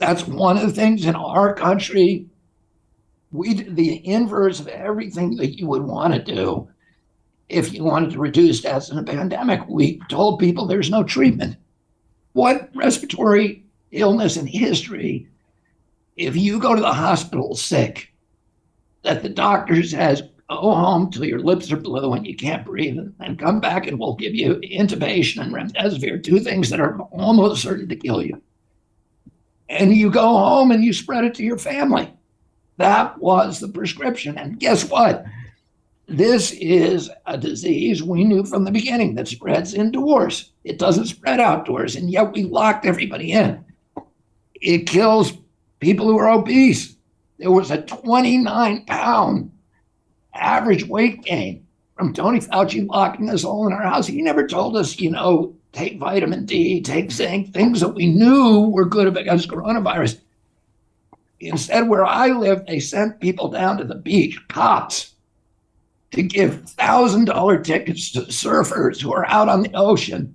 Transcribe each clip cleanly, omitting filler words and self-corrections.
That's one of the things in our country. We did the inverse of everything that you would want to do if you wanted to reduce deaths in a pandemic. We told people there's no treatment. What respiratory illness in history, if you go to the hospital sick, that the doctor says, go home till your lips are blue and you can't breathe, and come back and we'll give you intubation and remdesivir, two things that are almost certain to kill you. And you go home and you spread it to your family. That was the prescription. And guess what? This is a disease we knew from the beginning that spreads indoors. It doesn't spread outdoors. And yet we locked everybody in. It kills people who are obese. There was a 29-pound average weight gain from Tony Fauci locking us all in our house. He never told us, take vitamin D, take zinc, things that we knew were good against coronavirus. Instead, where I live, they sent people down to the beach, cops, to give $1,000 tickets to surfers who are out on the ocean,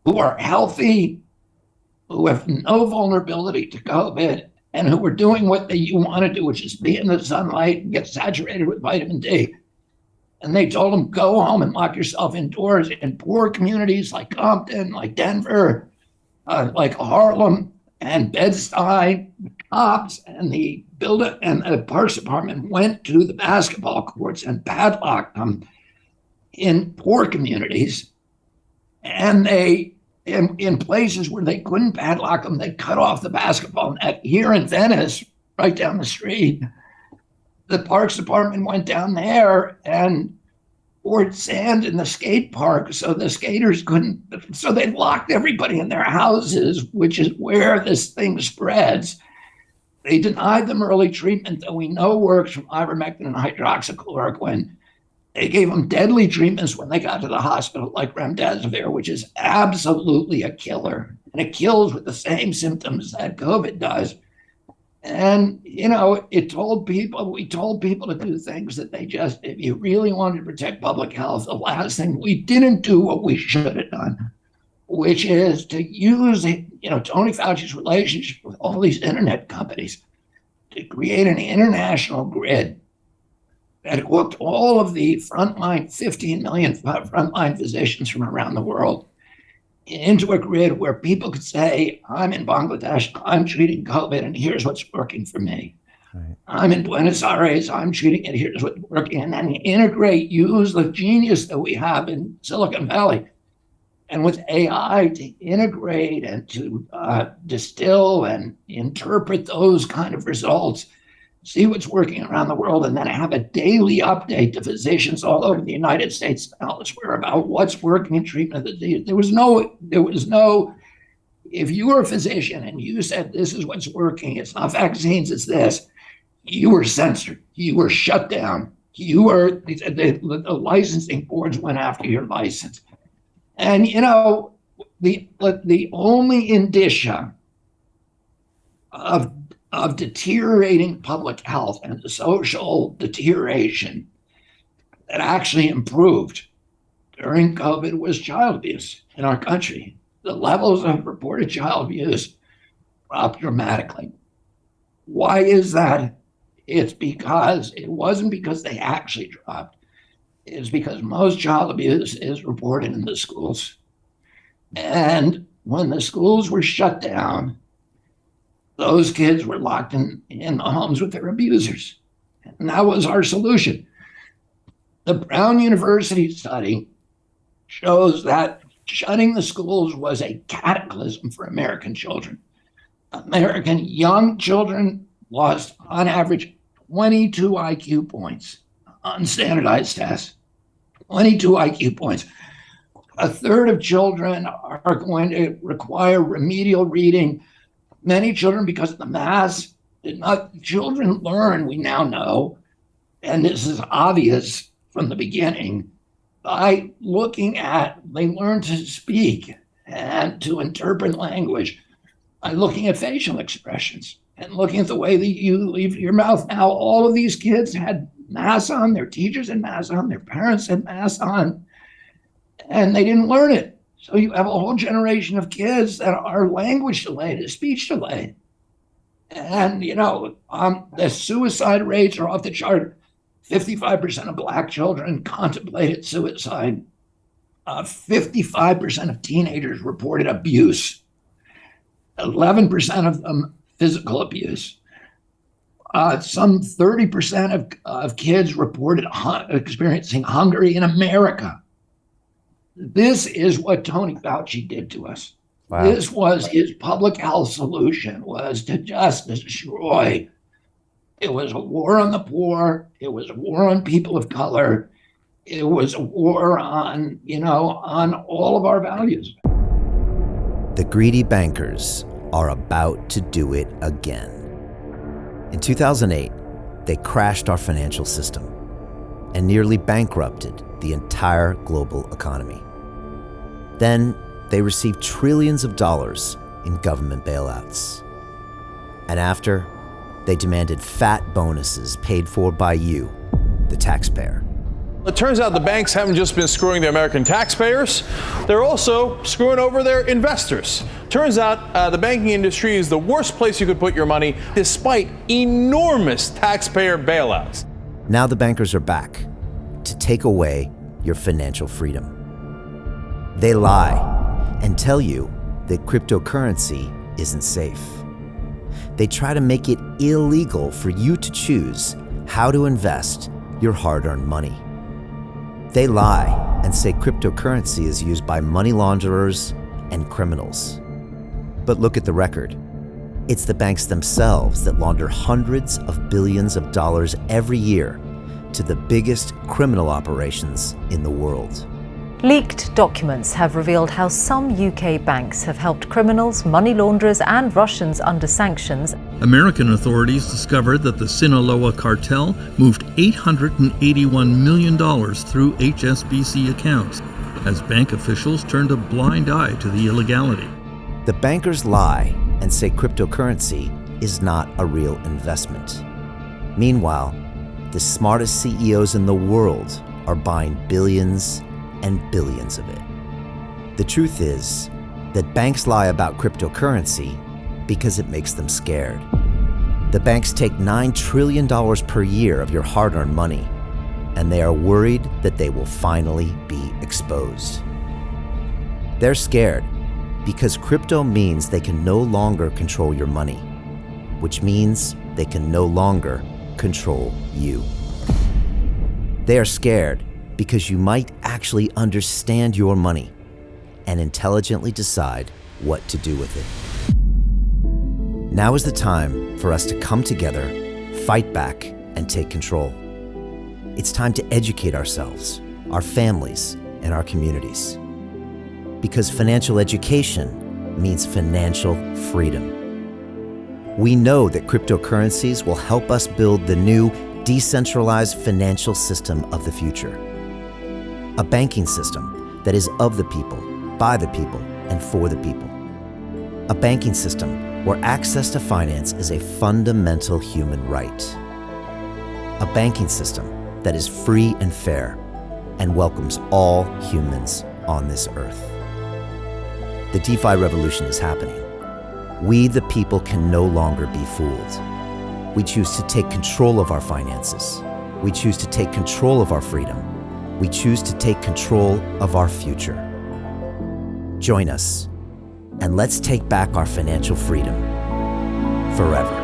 who are healthy, who have no vulnerability to COVID, and who are doing what you want to do, which is be in the sunlight and get saturated with vitamin D. And they told them, go home and lock yourself indoors. In poor communities like Compton, like Denver, like Harlem and Bed-Stuy, the cops and the Parks Department went to the basketball courts and padlocked them in poor communities. And in places where they couldn't padlock them, they cut off the basketball net. Here in Venice, right down the street, the Parks Department went down there and poured sand in the skate park so the skaters couldn't. So they locked everybody in their houses, which is where this thing spreads. They denied them early treatment that we know works from ivermectin and hydroxychloroquine. They gave them deadly treatments when they got to the hospital, like remdesivir, which is absolutely a killer. And it kills with the same symptoms that COVID does. And, we told people to do things that they just, if you really wanted to protect public health, the last thing, we didn't do what we should have done, which is to use, Tony Fauci's relationship with all these internet companies to create an international grid that hooked all of the 15 million frontline physicians from around the world into a grid where people could say, I'm in Bangladesh, I'm treating COVID, and here's what's working for me. Right. I'm in Buenos Aires, I'm treating it, here's what's working. And then use the genius that we have in Silicon Valley. And with AI to integrate and to distill and interpret those kind of results, see what's working around the world, and then have a daily update to physicians all over the United States and elsewhere about what's working in treatment of the disease. There was no, if you were a physician and you said, this is what's working, it's not vaccines, it's this, you were censored, you were shut down, the licensing boards went after your license. And, the only indicia of deteriorating public health and the social deterioration that actually improved during COVID was child abuse in our country. The levels of reported child abuse dropped dramatically. Why is that? It wasn't because they actually dropped. It's because most child abuse is reported in the schools. And when the schools were shut down, those kids were locked in the homes with their abusers. And that was our solution. The Brown University study shows that shutting the schools was a cataclysm for American children. American young children lost, on average, 22 IQ points on standardized tests. 22 IQ points. A third of children are going to require remedial reading. Many children, because of the masks, children learn, we now know, and this is obvious from the beginning, by they learn to speak and to interpret language by looking at facial expressions and looking at the way that you leave your mouth. Now, all of these kids had masks on, their teachers had masks on, their parents had masks on, and they didn't learn it. So you have a whole generation of kids that are language delayed, speech delayed. And, the suicide rates are off the chart. 55% of Black children contemplated suicide. 55% of teenagers reported abuse. 11% of them physical abuse. Some 30% of kids reported experiencing hunger in America. This is what Tony Fauci did to us. Wow. This was his public health solution, was to just destroy. It was a war on the poor. It was a war on people of color. It was a war on all of our values. The greedy bankers are about to do it again. In 2008, they crashed our financial system and nearly bankrupted the entire global economy. Then they received trillions of dollars in government bailouts. And after, they demanded fat bonuses paid for by you, the taxpayer. It turns out the banks haven't just been screwing the American taxpayers, they're also screwing over their investors. Turns out the banking industry is the worst place you could put your money, despite enormous taxpayer bailouts. Now the bankers are back to take away your financial freedom. They lie and tell you that cryptocurrency isn't safe. They try to make it illegal for you to choose how to invest your hard-earned money. They lie and say cryptocurrency is used by money launderers and criminals. But look at the record. It's the banks themselves that launder hundreds of billions of dollars every year to the biggest criminal operations in the world. Leaked documents have revealed how some UK banks have helped criminals, money launderers and Russians under sanctions. American authorities discovered that the Sinaloa cartel moved $881 million through HSBC accounts as bank officials turned a blind eye to the illegality. The bankers lie and say cryptocurrency is not a real investment. Meanwhile, the smartest CEOs in the world are buying billions and billions of it. The truth is that banks lie about cryptocurrency because it makes them scared. The banks take $9 trillion per year of your hard-earned money, and they are worried that they will finally be exposed. They're scared because crypto means they can no longer control your money, which means they can no longer control you. They are scared because you might actually understand your money and intelligently decide what to do with it. Now is the time for us to come together, fight back, and take control. It's time to educate ourselves, our families, and our communities. Because financial education means financial freedom. We know that cryptocurrencies will help us build the new decentralized financial system of the future. A banking system that is of the people, by the people, and for the people. A banking system where access to finance is a fundamental human right. A banking system that is free and fair and welcomes all humans on this earth. The DeFi revolution is happening. We, the people, can no longer be fooled. We choose to take control of our finances. We choose to take control of our freedom. We choose to take control of our future. Join us, and let's take back our financial freedom forever.